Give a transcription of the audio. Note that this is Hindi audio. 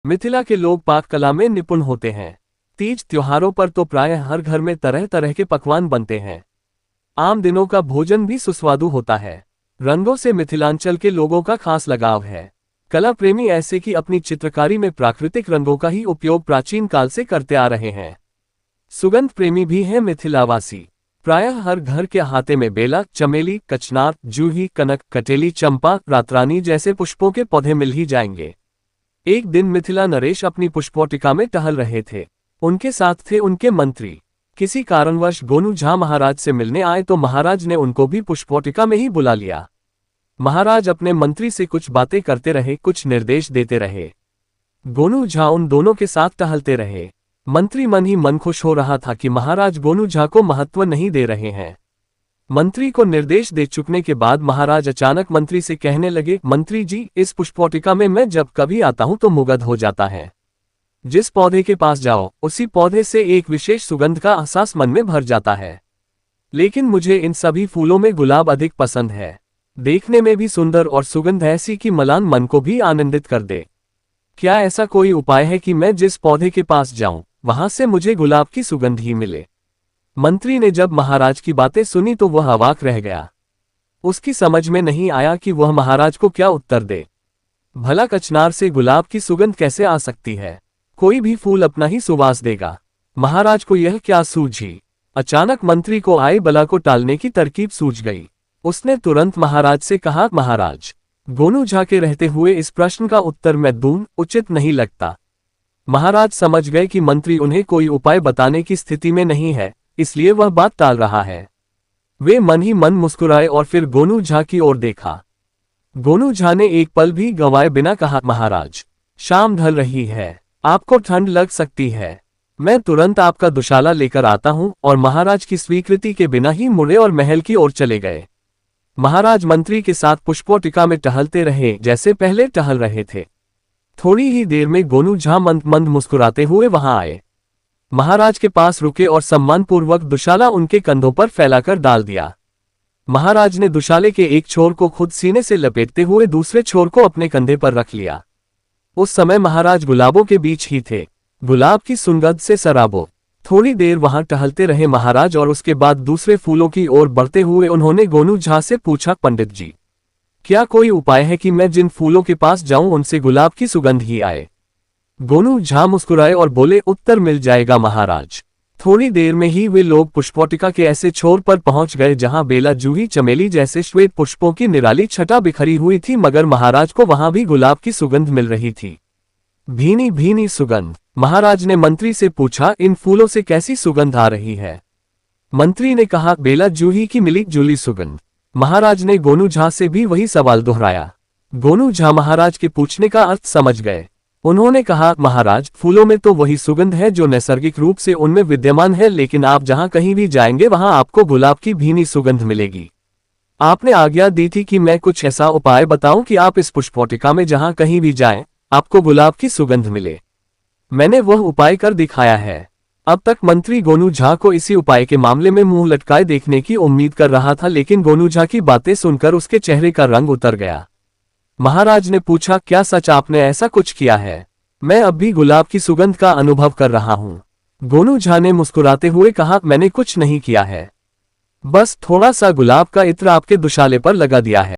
मिथिला के लोग पाक कला में निपुण होते हैं। तीज त्योहारों पर तो प्रायः हर घर में तरह तरह के पकवान बनते हैं। आम दिनों का भोजन भी सुस्वादु होता है। रंगों से मिथिलांचल के लोगों का खास लगाव है। कला प्रेमी ऐसे कि अपनी चित्रकारी में प्राकृतिक रंगों का ही उपयोग प्राचीन काल से करते आ रहे हैं। सुगंध प्रेमी भी हैं मिथिलावासी। प्रायः हर घर के अहाते में बेला, चमेली, कचनार, जूही, कनक, कटेली, चंपा, रातरानी जैसे पुष्पों के पौधे मिल ही जाएंगे। एक दिन मिथिला नरेश अपनी पुष्पोटिका में टहल रहे थे। उनके साथ थे उनके मंत्री। किसी कारणवश गोनू झा महाराज से मिलने आए तो महाराज ने उनको भी पुष्पोटिका में ही बुला लिया। महाराज अपने मंत्री से कुछ बातें करते रहे, कुछ निर्देश देते रहे। गोनू झा उन दोनों के साथ टहलते रहे। मंत्री मन ही मन खुश हो रहा था कि महाराज गोनू झा को महत्व नहीं दे रहे हैं। मंत्री को निर्देश दे चुकने के बाद महाराज अचानक मंत्री से कहने लगे, मंत्री जी, इस पुष्पोटिका में मैं जब कभी आता हूं तो मुग्ध हो जाता है। जिस पौधे के पास जाओ उसी पौधे से एक विशेष सुगंध का एहसास मन में भर जाता है। लेकिन मुझे इन सभी फूलों में गुलाब अधिक पसंद है। देखने में भी सुंदर और सुगंध ऐसी कि मलान मन को भी आनंदित कर दे। क्या ऐसा कोई उपाय है कि मैं जिस पौधे के पास जाऊं वहां से मुझे गुलाब की सुगंध ही मिले? मंत्री ने जब महाराज की बातें सुनी तो वह अवाक रह गया। उसकी समझ में नहीं आया कि वह महाराज को क्या उत्तर दे। भला कचनार से गुलाब की सुगंध कैसे आ सकती है? कोई भी फूल अपना ही सुवास देगा। महाराज को यह क्या सूझी? अचानक मंत्री को आए बला को टालने की तरकीब सूझ गई। उसने तुरंत महाराज से कहा, महाराज, गोनू झा के रहते हुए इस प्रश्न का उत्तर मैं दूं उचित नहीं लगता। महाराज समझ गए कि मंत्री उन्हें कोई उपाय बताने की स्थिति में नहीं है, इसलिए वह बात टाल रहा है। वे मन ही मन मुस्कुराए और फिर गोनू झा की ओर देखा। गोनू झा ने एक पल भी गंवाए बिना कहा, महाराज, शाम ढल रही है, आपको ठंड लग सकती है। मैं तुरंत आपका दुशाला लेकर आता हूं। और महाराज की स्वीकृति के बिना ही मुड़े और महल की ओर चले गए। महाराज मंत्री के साथ पुष्पोटिका में टहलते रहे जैसे पहले टहल रहे थे। थोड़ी ही देर में गोनू झा मंद मंद मुस्कुराते हुए वहां आए। महाराज के पास रुके और सम्मानपूर्वक दुशाला उनके कंधों पर फैलाकर डाल दिया। महाराज ने दुशाले के एक छोर को खुद सीने से लपेटते हुए दूसरे छोर को अपने कंधे पर रख लिया। उस समय महाराज गुलाबों के बीच ही थे, गुलाब की सुगंध से सराबो। थोड़ी देर वहां टहलते रहे महाराज और उसके बाद दूसरे फूलों की ओर बढ़ते हुए उन्होंने गोनू झा से पूछा, पंडित जी, क्या कोई उपाय है कि मैं जिन फूलों के पास जाऊं उनसे गुलाब की सुगंध ही आए? गोनू झा मुस्कुराए और बोले, उत्तर मिल जाएगा महाराज। थोड़ी देर में ही वे लोग पुष्पोटिका के ऐसे छोर पर पहुंच गए जहां बेला, जूही, चमेली जैसे श्वेत पुष्पों की निराली छटा बिखरी हुई थी, मगर महाराज को वहां भी गुलाब की सुगंध मिल रही थी। भीनी भीनी सुगंध। महाराज ने मंत्री से पूछा, इन फूलों से कैसी सुगंध आ रही है? मंत्री ने कहा, बेला, जूही की मिली जुली सुगंध। महाराज ने गोनू झा से भी वही सवाल दोहराया। गोनू झा महाराज के पूछने का अर्थ समझ गए। उन्होंने कहा, महाराज, फूलों में तो वही सुगंध है जो नैसर्गिक रूप से उनमें विद्यमान है, लेकिन आप जहां कहीं भी जाएंगे वहां आपको गुलाब की भीनी सुगंध मिलेगी। आपने आज्ञा दी थी कि मैं कुछ ऐसा उपाय बताऊं कि आप इस पुष्पोटिका में जहां कहीं भी जाएं आपको गुलाब की सुगंध मिले। मैंने वह उपाय कर दिखाया है। अब तक मंत्री गोनू झा को इसी उपाय के मामले में मुंह लटकाए देखने की उम्मीद कर रहा था, लेकिन गोनू झा की बातें सुनकर उसके चेहरे का रंग उतर गया। महाराज ने पूछा, क्या सच आपने ऐसा कुछ किया है? मैं अब भी गुलाब की सुगंध का अनुभव कर रहा हूं। गोनू झा ने मुस्कुराते हुए कहा, मैंने कुछ नहीं किया है, बस थोड़ा सा गुलाब का इत्र आपके दुशाले पर लगा दिया है।